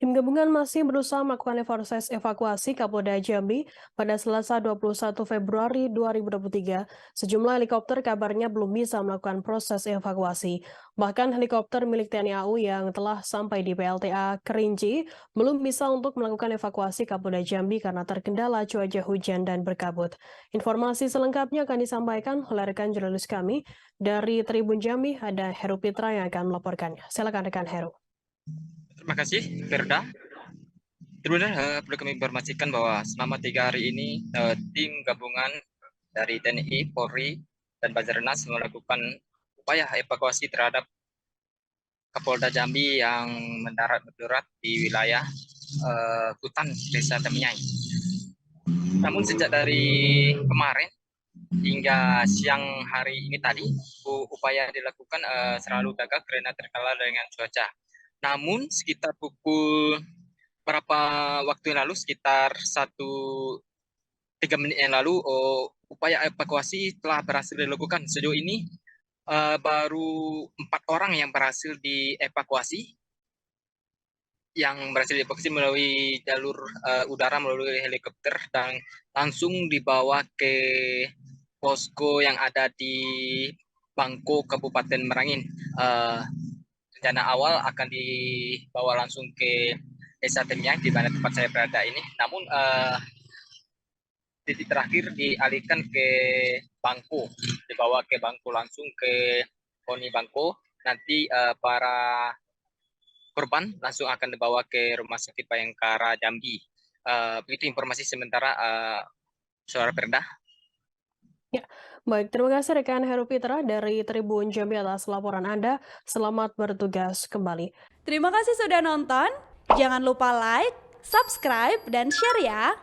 Tim gabungan masih berusaha melakukan proses evakuasi Kapolda Jambi pada Selasa 21 Februari 2023. Sejumlah helikopter kabarnya belum bisa melakukan proses evakuasi. Bahkan helikopter milik TNI AU yang telah sampai di PLTA Kerinci belum bisa untuk melakukan evakuasi Kapolda Jambi karena terkendala cuaca hujan dan berkabut. Informasi selengkapnya akan disampaikan oleh rekan jurnalis kami dari Tribun Jambi, ada Heru Pitra yang akan melaporkannya. Silakan rekan Heru. Terima kasih, Firda. Sebenarnya perlu kami informasikan bahwa selama 3 hari ini tim gabungan dari TNI, Polri, dan Basarnas melakukan upaya evakuasi terhadap Kapolda Jambi yang mendarat darurat di wilayah hutan Desa Temiai. Namun sejak dari kemarin hingga siang hari ini tadi, upaya dilakukan selalu gagal karena terkendala dengan cuaca. Namun sekitar pukul berapa waktu yang lalu, sekitar 3 menit yang lalu, upaya evakuasi telah berhasil dilakukan. Sejauh ini baru 4 orang yang berhasil dievakuasi, melalui jalur udara melalui helikopter dan langsung dibawa ke posko yang ada di Bangko, Kabupaten Merangin. Rencana awal akan dibawa langsung ke Desa Temiang di mana tempat saya berada ini. Namun titik terakhir dialihkan ke Bangko, dibawa ke Bangko, langsung ke Koni Bangko. Nanti para korban langsung akan dibawa ke Rumah Sakit Bayangkara Jambi. Begitu informasi sementara, Saudara Perda. Ya, baik. Terima kasih rekan Heru Pitra dari Tribun Jambi atas laporan Anda. Selamat bertugas kembali. Terima kasih sudah nonton. Jangan lupa like, subscribe, dan share ya.